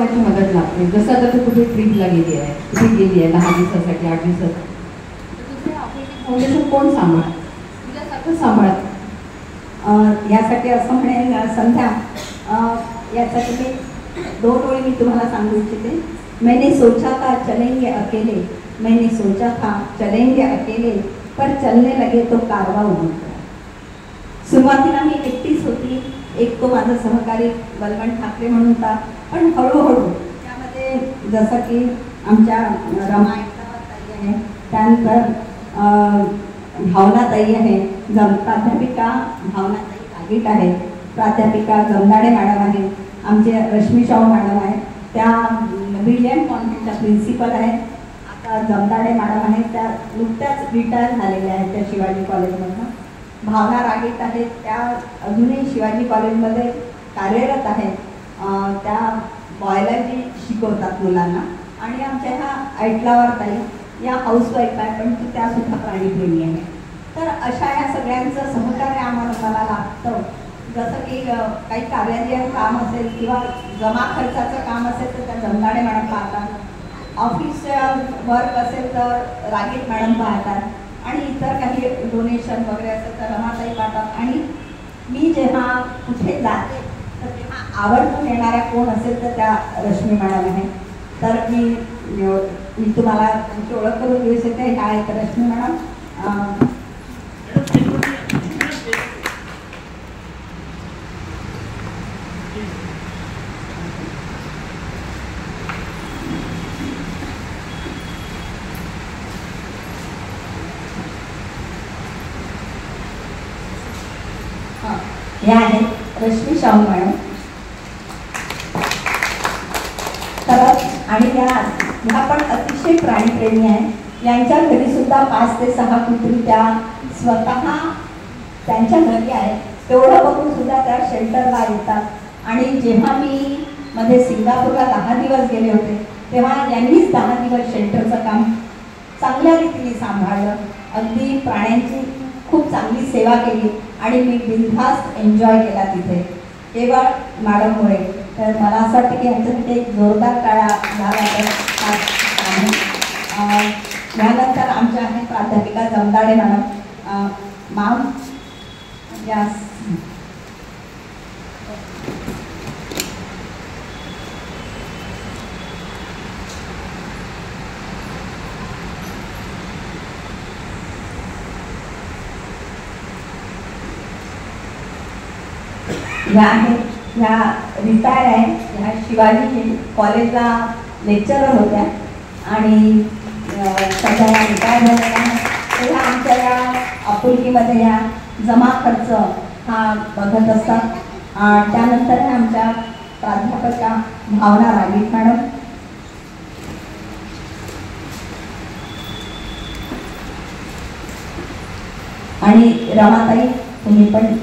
कोणाची मदत लागते. जसं आता तू कुठे ट्रिपला गेली आहे, कुठे गेली आहे 10 दिवसासाठी 8 दिवसासाठी, तुझे ऑपरेटिंग फाउंडेशन कोण सांभाळ, तुझ्यासारखं सांभाळत. यासाठी असं म्हणेन संध्या, यासाठी मी 2 ओळी मी तुम्हाला सांगू इच्छिते. मैंने सोचा था चलेंगे अकेले, मैंने सोचा था चलेंगे अकेले, पर चलने लगे तो कारवा उभा. सुरुवातीला मी एकटीच होती. एक तो माझा सहकारी बलवंत ठाकरे म्हणून होता, पण हळूहळू त्यामध्ये जसं की आमच्या रमा ताई आहे, त्यानंतर भावनाताई आहे, प्राध्यापिका भावनाताई कागीट आहे, प्राध्यापिका जमदाडे मॅडम आहे, आमचे रश्मी शाहू मॅडम आहे, त्या विलियम कॉन्व्हेंटच्या प्रिन्सिपल आहेत. आता जमदाडे मॅडम आहेत, त्या नुकत्याच रिटायर झालेल्या आहेत त्या शिवाजी कॉलेजमधनं. भावना रागीट आहेत, त्या अजूनही शिवाजी कॉलेजमध्ये कार्यरत आहेत. त्या बायोलॉजी शिकवतात मुलांना. आणि आमच्या ह्या ऐटलावर ताई या हाऊसवाईफ आहे, पण त्यासुद्धा प्राणीप्रेमी आहे. तर अशा या सगळ्यांचं सहकार्य मला लागतं. जसं की काही कार्यालयीन काम असेल किंवा जमा खर्चाचं काम असेल तर त्या जमदाडे मॅडम पाहतात, ऑफिस वर्क असेल तर रागीट मॅडम पाहतात, आणि इतर काही डोनेशन वगैरे असेल तर रमाताई पाहतात. आणि मी जेव्हा कुठे जाते तर तेव्हा आवर्जून येणाऱ्या कोण असेल तर त्या रश्मी मॅडम आहे. तर मी तुम्हाला तुमची ओळख करून देऊ शकते. ह्या आहेत रश्मी मॅडम. या आहेत रश्मी शाहू मॅडम. तर आणि ह्या पण अतिशय प्राणीप्रेमी आहे. यांच्या घरी सुद्धा 5 ते 6 कुत्री त्या स्वतः त्यांच्या घरी आहे. तेवढं बघून सुद्धा त्या शेल्टरला येतात. आणि जेव्हा मी मध्ये सिंगापूरला 10 दिवस गेले होते तेव्हा यांनीच 10 दिवस शेल्टरचं काम चांगल्या रीतीने सांभाळलं. अगदी प्राण्यांची खूप चांगली सेवा केली आणि मी बिनधास्त एन्जॉय केला तिथे, केवळ मॅडममुळे. तर मला असं वाटतं की यांच्यासाठी एक जोरदार टाळ्या झाला. यानंतर आमच्या आहेत प्राध्यापिका जमदाडे मॅडम. मॅम यास ह्या आहेत, ह्या रिटायर आहे. ह्या शिवाजी कॉलेजला लेक्चरर होत्या आणि सध्या या रिटायर झालेल्या आहेत. तेव्हा आमच्या या आपुलकीमध्ये या जमा खर्च हा बघत असतात. त्यानंतर आमच्या प्राध्यापिका भावना रागीट मॅडम. आणि रमाताई तुम्ही पण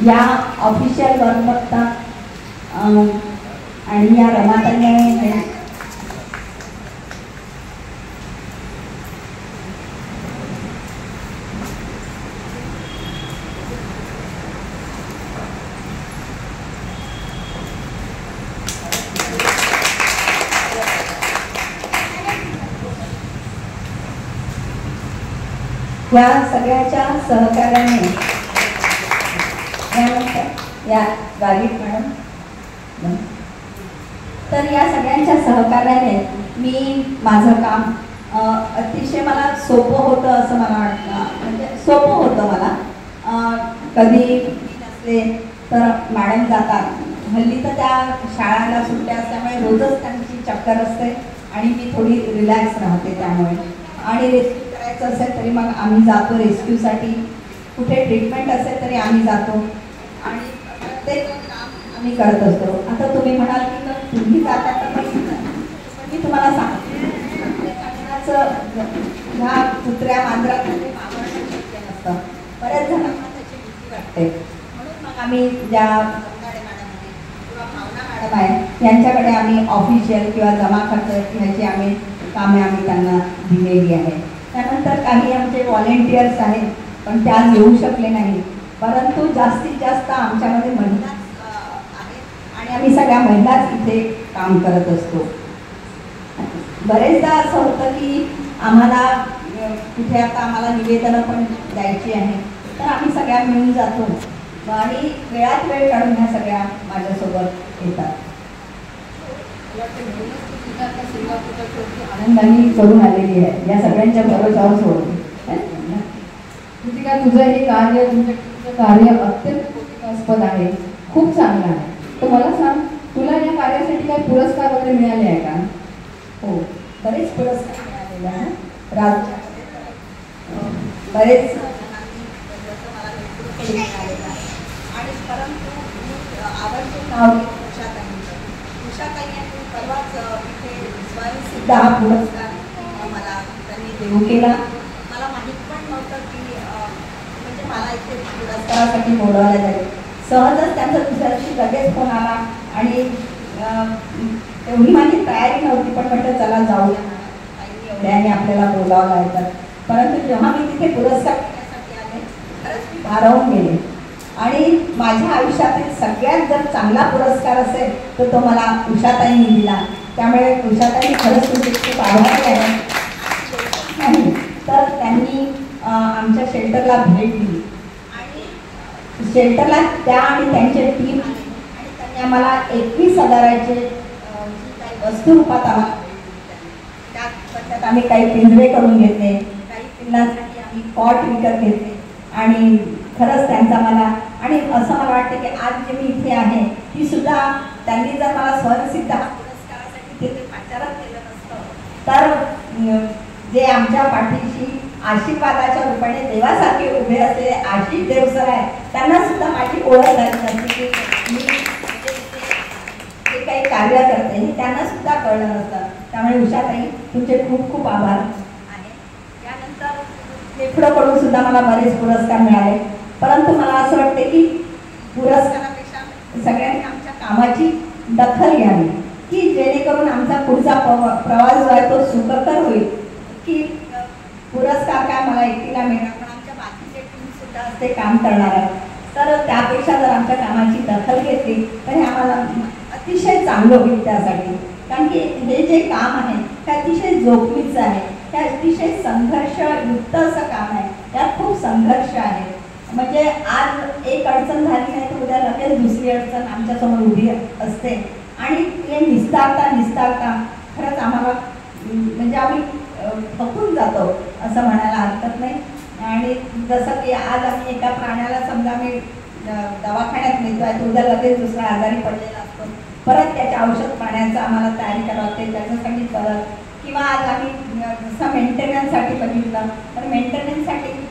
या ऑफिशियल वर्क बघतात. आणि या रमाताई या सगळ्याच्या सहकार्याने या गाडीत मॅडम. तर या सगळ्यांच्या सहकार्याने मी माझं काम अतिशय मला सोपं होतं असं मला वाटतं. म्हणजे सोपं होतं मला. कधी नसले तर मॅडम जातात. हल्ली तर त्या शाळांना सुट्ट्या असल्यामुळे रोजच त्यांची चक्कर असते आणि मी थोडी रिलॅक्स राहते त्यामुळे. आणि रेस्क्यू करायचं असेल तरी मग आम्ही जातो रेस्क्यूसाठी. कुठे ट्रीटमेंट असेल तरी आम्ही जातो आणि प्रत्येक काम आम्ही करत असतो. आता तुम्ही म्हणाल की तुम्ही जाता तर पण मी तुम्हाला सांगते ह्या कुत्र्या मांजरामध्ये वावरणं शक्य नसतं. बऱ्याच जणांना त्याची भीती वाटते. म्हणून मग आम्ही ज्या किंवा भावना मॅडम आहे यांच्याकडे आम्ही ऑफिशियल किंवा जमा खर्च ह्याची आम्ही कामे आम्ही त्यांना दिलेली आहे. त्यानंतर काही आमचे व्हॉलेंटियर्स आहेत पण ते आज येऊ शकले नाही. परंतु जास्तीत जास्त आमच्यामध्ये महिला सगळ्या महिलाच इथे काम करत असतो. बरेचदा असं होतं की आम्हाला कुठे आता आम्हाला निवेदनं पण द्यायची आहे, तर आम्ही सगळ्या मिळून जातो आणि वेळात वेळ काढून ह्या सगळ्या माझ्यासोबत येतात. आनंदाने करून आलेली आहे या सगळ्यांच्या भरोशावर सोडून. कृतिका, तुझं हे कार्य, तुमचं कार्य अत्यंत कौतुकास्पद आहे, खूप चांगलं आहे. तर मला सांग, तुला या कार्यासाठी काही पुरस्कार वगैरे मिळाले आहे का? हो, बरेच पुरस्कार मिळालेले आहे. राज्यात बरेच आणि परंतु आवडते नाव उषाताई यांनी परवाच इथे स्वयंसिद्ध हा पुरस्कार मला त्यांनी देऊ केला. मला माहीत पण नव्हतं की म्हणजे मला इथे पुरस्कारासाठी बोलवलं जाईल. सहजच त्यांचा दुसऱ्या दिवशी लगेच फोन आला आणि तेवढी माझी तयारी नव्हती, पण म्हटलं चला जाऊया, एवढ्याने आपल्याला बोलावं लागतं. परंतु जेव्हा मी तिथे पुरस्कार घेण्यासाठी आले, खरंच मी भारावून गेले आणि माझ्या आयुष्यातील सगळ्यात जर चांगला पुरस्कार असेल तर तो मला उषाताईंनी दिला. त्यामुळे उषाताई खरंच तुमचे खूप आभारी आहे. तर त्यांनी आमच्या शेल्टरला भेट दिली आणि शेल्टरला त्या आणि त्यांचे टीम आले आणि त्यांनी आम्हाला 21,000चे काही वस्तू रूपात आम्हाला त्यात आम्ही काही पिंजरे करून घेतले, काही पिल्लांसाठी आम्ही कॉट विकत घेतले आणि खरंच त्यांचा मला आणि असं मला वाटतं की आज जे मी इथे आहे ती सुद्धा त्यांनी जर मला स्वयंसिद्ध पुरस्कारासाठी तिथे पाचारण केलं नसतं तर जे आमच्या पाठीशी आशीर्वादाच्या रूपाने देवासारखे उभे असलेले आशिष देव सर आहेत त्यांना सुद्धा माझी ओळख झाली नसती की मी जे काही कार्य करते हे त्यांना सुद्धा कळलं नसतं. त्यामुळे उषाताई तुमचे खूप खूप आभार आहे. त्यानंतर लेखडकडून सुद्धा मला बरेच पुरस्कार मिळाले, परंतु मला असं वाटते की पुरस्कारापेक्षा सगळ्यांनी आमच्या कामाची दखल घ्यावी की जेणेकरून आमचा पुढचा प्रवास जो आहे तो सुखकर होईल. की पुरस्कार काय मला एकटीला मिळणार, पण आमच्या बाकीचे टीम सुद्धा असते काम करणार आहे, तर त्यापेक्षा जर आमच्या कामाची दखल घेतली तर हे आम्हाला अतिशय चांगलं होईल. त्यासाठी कारण की हे जे काम आहे ते अतिशय जोखमीचं आहे, हे अतिशय संघर्षयुक्त असं काम आहे, त्यात खूप संघर्ष आहे. म्हणजे आज एक अडचण झाली नाही तर उद्या लगेच दुसरी अडचण आमच्यासमोर उभी असते आणि ते निस्तारता खरंच आम्हाला म्हणजे आम्ही थकून जातो असं म्हणायला हरकत नाही. आणि जसं की आज आम्ही एका प्राण्याला समजा मी दवाखान्यात नेतो आहे, तो उद्या लगेच दुसरा आजारी पडलेला असतो, परत त्याच्या औषध पाण्याचं आम्हाला तयारी करावं लागते, त्याच्यासाठी परत किंवा आज आम्ही जसं मेंटेनन्ससाठी बघितलं तर मेंटेनन्ससाठी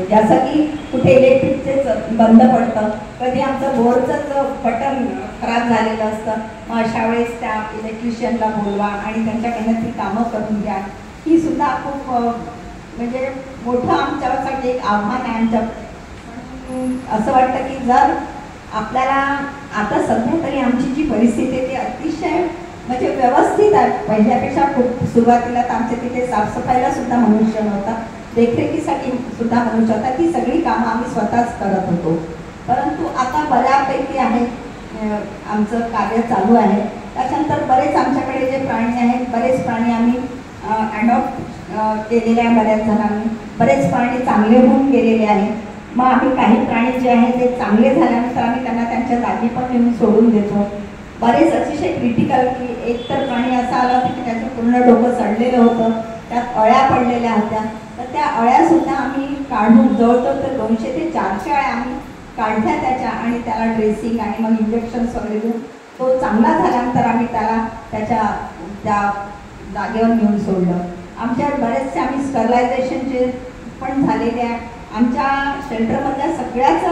जसं की कुठे इलेक्ट्रिकचेच बंद पडतं, कधी आमचं बोर्डचंच बटन खराब झालेलं असतं, मग अशा वेळेस त्या इलेक्ट्रिशियनला बोलवा आणि त्यांच्याकडनं ती कामं करून घ्या. ही सुद्धा खूप म्हणजे मोठं आमच्यासाठी एक आव्हान आहे आमच्या. असं वाटतं की जर आपल्याला आता सध्या तरी आमची जी परिस्थिती आहे ती अतिशय म्हणजे व्यवस्थित आहे, पहिल्यापेक्षा खूप सुरुवातीला तर आमच्या तिथे साफसफाईला सुद्धा मनुष्य नव्हता, देखरेखीसाठी सुद्धा मनुष्य होता, ती सगळी कामं आम्ही स्वतःच करत होतो. परंतु आता बऱ्यापैकी आहे आमचं कार्य चालू आहे. त्याच्यानंतर बरेच आमच्याकडे जे प्राणी आहेत, बरेच प्राणी आम्ही ॲडॉप्ट केलेले आहे, बऱ्याच जणांनी बरेच प्राणी चांगले होऊन गेलेले आहेत. मग आम्ही काही प्राणी जे आहेत ते चांगले झाल्यानंतर आम्ही त्यांना त्यांच्या जागी पण नेऊन सोडून देतो. बरेच अतिशय क्रिटिकल की एक तर प्राणी असा आला होता की त्याचं पूर्ण डोकं सडलेलं होतं, त्यात अळ्या पडलेल्या होत्या, तर त्या अळ्यासुद्धा आम्ही काढून जवळजवळ तर 200 ते 400 अळ्या आम्ही काढल्या त्याच्या आणि त्याला ड्रेसिंग आणि मग इंजेक्शन्स वगैरे देऊन तो चांगला झाल्यानंतर आम्ही त्याला त्या जागेवर नेऊन सोडलं. आमच्या बरेचसे आम्ही स्टरलायझेशनचे पण झालेले आहे. आमच्या शेल्टरमधल्या सगळ्याच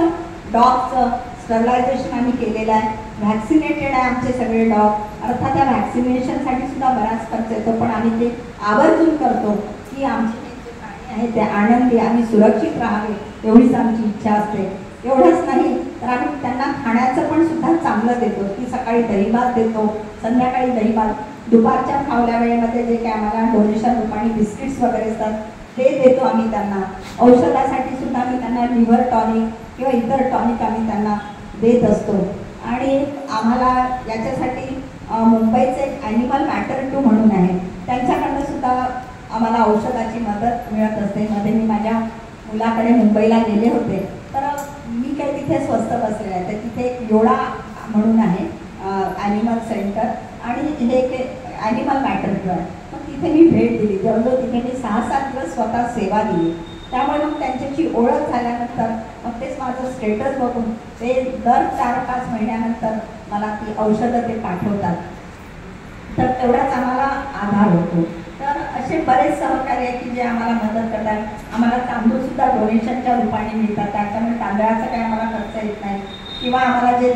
डॉगचं स्टरलायझेशन आम्ही केलेलं आहे. व्हॅक्सिनेटेड आहे आमचे सगळे डॉग. अर्थात त्या व्हॅक्सिनेशनसाठी सुद्धा बराच खर्च येतो, पण आम्ही ते आवर्जून करतो की आमचे जे प्राणी आहेत ते आनंदी आणि सुरक्षित राहावे, एवढीच आमची इच्छा असते. एवढंच नाही तर आम्ही त्यांना खाण्याचं पण सुद्धा चांगलं देतो की सकाळी दहीभात देतो, संध्याकाळी दहीभात, दुपारच्या फावल्या वेळेमध्ये जे काय आम्हाला डोनेशन रूपाने बिस्किट्स वगैरे असतात ते देतो आम्ही त्यांना. औषधासाठी सुद्धा आम्ही त्यांना लिव्हर टॉनिक किंवा इतर टॉनिक आम्ही त्यांना देत असतो. आणि आम्हाला याच्यासाठी मुंबईचे एक ॲनिमल मॅटर 2 म्हणून आहे, त्यांच्याकडनं सुद्धा आम्हाला औषधाची मदत मिळत असते. मध्ये मी माझ्या मुलाकडे मुंबईला गेले होते, तर मी काही तिथे स्वस्त बसले आहे, तर तिथे योडा म्हणून आहे ॲनिमल सेंटर, आणि हे ॲनिमल मॅटर 2 आहे. मग तिथे मी भेट दिली, जवळजवळ तिथे मी 6-7 दिवस स्वतः सेवा दिली. त्यामुळे मग त्यांच्याशी ओळख झाल्यानंतर मग तेच माझं स्टेटस बघून ते दर 4-5 महिन्यानंतर मला ती औषधं ते पाठवतात, तर तेवढाच आम्हाला आधार होतो. तर असे बरेच सहकारी आहेत की जे आम्हाला मदत करतात. आम्हाला तांदूळसुद्धा डोनेशनच्या रूपाने मिळतात, त्याच्यामुळे तांदळाचा काही आम्हाला खर्च येत नाही, किंवा आम्हाला जे